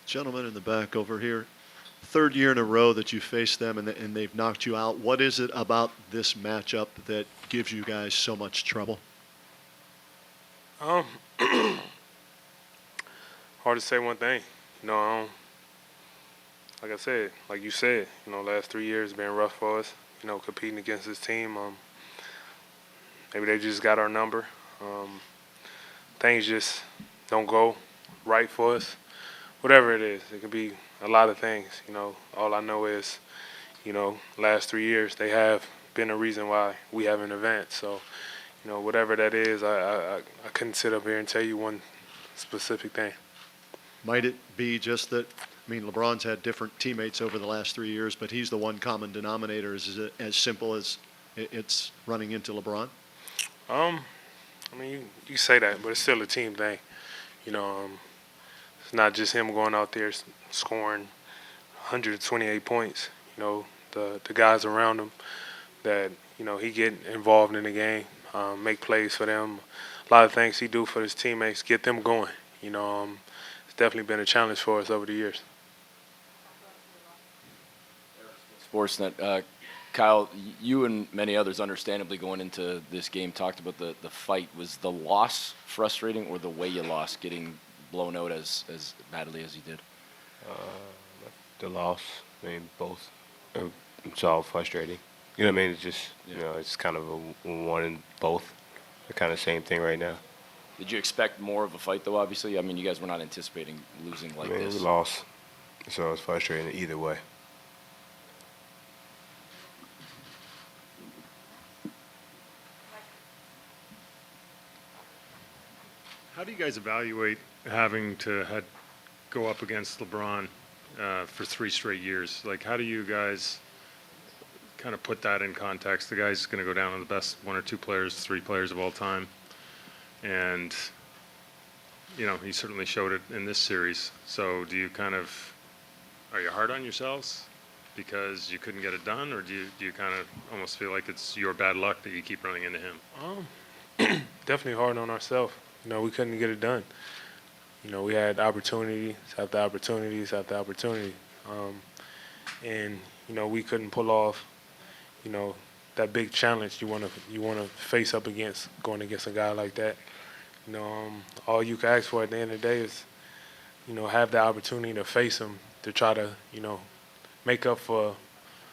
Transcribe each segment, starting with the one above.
Gentlemen in the back over here, third year in a row that you faced them and they've knocked you out. What is it about this matchup that gives you guys so much trouble? Hard to say one thing. Like I said, like you said, last 3 years been rough for us. Competing against this team. Maybe they just got our number. Things just don't go right for us. Whatever it is, it could be a lot of things. All I know is, last 3 years they have been a reason why we haven't advanced. So, whatever that is, I couldn't sit up here and tell you one specific thing. Might it be just that, LeBron's had different teammates over the last 3 years, but he's the one common denominator. Is it as simple as it's running into LeBron? You say that, but it's still a team thing. It's not just him going out there scoring 128 points. The guys around him that, he get involved in the game, make plays for them. A lot of things he do for his teammates, get them going. It's definitely been a challenge for us over the years. Sportsnet. Kyle, you and many others understandably going into this game talked about the fight. Was the loss frustrating or the way you lost, getting blown out as badly as you did? The loss. Both. It's all frustrating. It's just, it's kind of a one in both. The kind of same thing right now. Did you expect more of a fight, though, obviously? You guys were not anticipating losing like this. We lost, so it's frustrating either way. How do you guys evaluate having to go up against LeBron for 3 straight years? How do you guys kind of put that in context? The guy's going to go down on the best 1 or 2 players, 3 players of all time. And, he certainly showed it in this series. So do you are you hard on yourselves because you couldn't get it done? Or do you kind of almost feel like it's your bad luck that you keep running into him? Definitely hard on ourselves. We couldn't get it done. We had opportunities after opportunities after opportunity. And, we couldn't pull off, that big challenge you want to face up against, going against a guy like that. All you can ask for at the end of the day is, have the opportunity to face him, to try to, make up for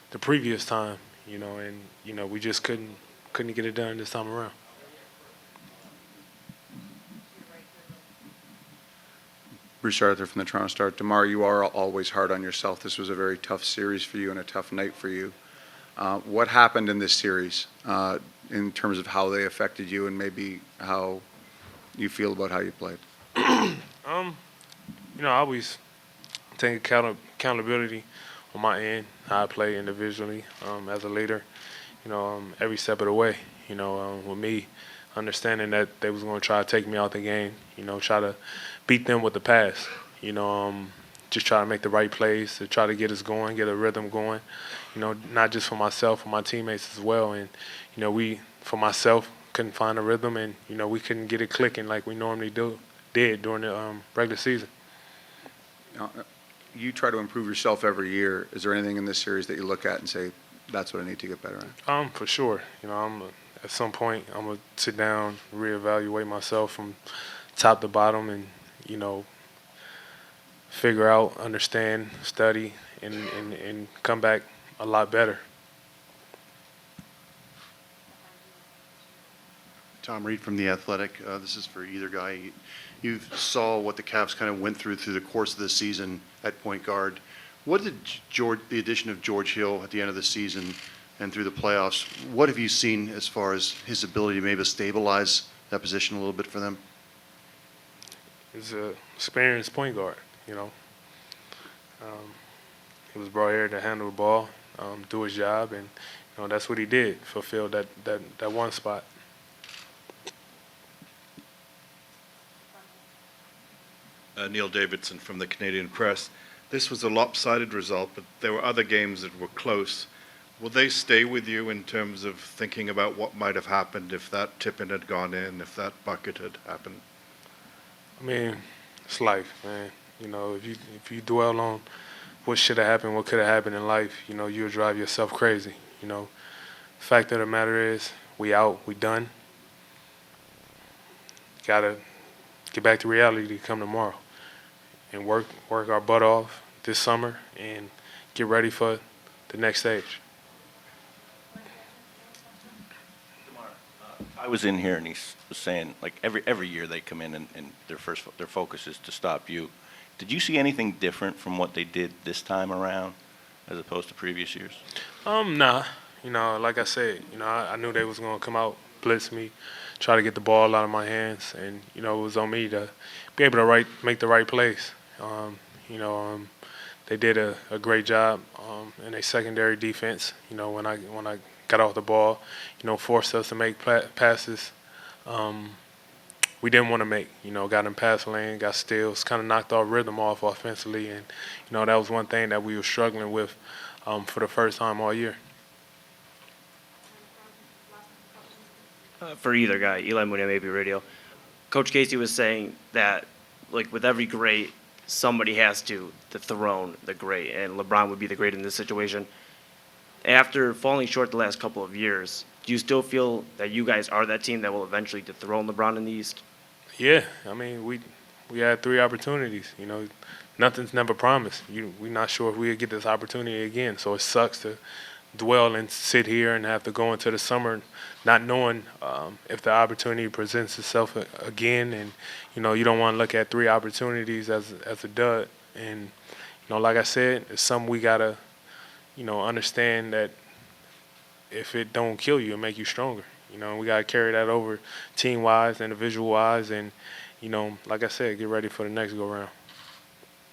the previous time, and, we just couldn't get it done this time around. Bruce Arthur from the Toronto Star. DeMar, you are always hard on yourself. This was a very tough series for you and a tough night for you. What happened in this series in terms of how they affected you and maybe how you feel about how you played? I always take accountability on my end, how I play individually as a leader, every step of the way. With me understanding that they was going to try to take me out the game, try to beat them with the pass, just try to make the right plays to try to get us going, get a rhythm going, not just for myself, for my teammates as well. And, for myself, couldn't find a rhythm and, we couldn't get it clicking like we normally did during the regular season. You try to improve yourself every year. Is there anything in this series that you look at and say, that's what I need to get better at? For sure. At some point, I'm going to sit down, reevaluate myself from top to bottom and, figure out, understand, study, and come back a lot better. Tom Reed from The Athletic. This is for either guy. You saw what the Cavs kind of went through the course of the season at point guard. What did the addition of George Hill at the end of the season and through the playoffs, what have you seen as far as his ability to maybe stabilize that position a little bit for them? He's an experienced point guard, He was brought here to handle the ball, do his job, and that's what he did, fulfill that one spot. Neil Davidson from the Canadian Press. This was a lopsided result, but there were other games that were close. Will they stay with you in terms of thinking about what might have happened if that tip-in had gone in, if that bucket had happened? It's life, man. You know, if you dwell on what should have happened, what could have happened in life, you know, you'll drive yourself crazy. You know, fact of the matter is, we out, we done. Gotta get back to reality come tomorrow, and work our butt off this summer and get ready for the next stage. I was in here and he was saying, like, every year they come in and their focus is to stop you. Did you see anything different from what they did this time around as opposed to previous years? Nah. You know, like I said, you know, I knew they was gonna come out, blitz me, try to get the ball out of my hands, and you know, it was on me to be able to make the right plays. You know, they did a great job in their secondary defense. You know, when I got off the ball, you know, forced us to make passes we didn't want to make. You know, got in pass lane, got steals, kind of knocked our rhythm off offensively, and you know, that was one thing that we were struggling with for the first time all year. For either guy, Eli Mooney, maybe radio. Coach Casey was saying that, like, with every great, somebody has to dethrone the great, and LeBron would be the great in this situation. After falling short the last couple of years, do you still feel that you guys are that team that will eventually dethrone LeBron in the East? Yeah, I mean, we had 3 opportunities. You know, nothing's never promised. We're not sure if we'll get this opportunity again, so it sucks to dwell and sit here and have to go into the summer not knowing if the opportunity presents itself again. And you know, you don't want to look at 3 opportunities as a dud. And you know, like I said, it's something we gotta, you know, understand that if it don't kill you, it make you stronger. You know, we gotta carry that over team wise, individual wise, and you know, like I said, get ready for the next go round.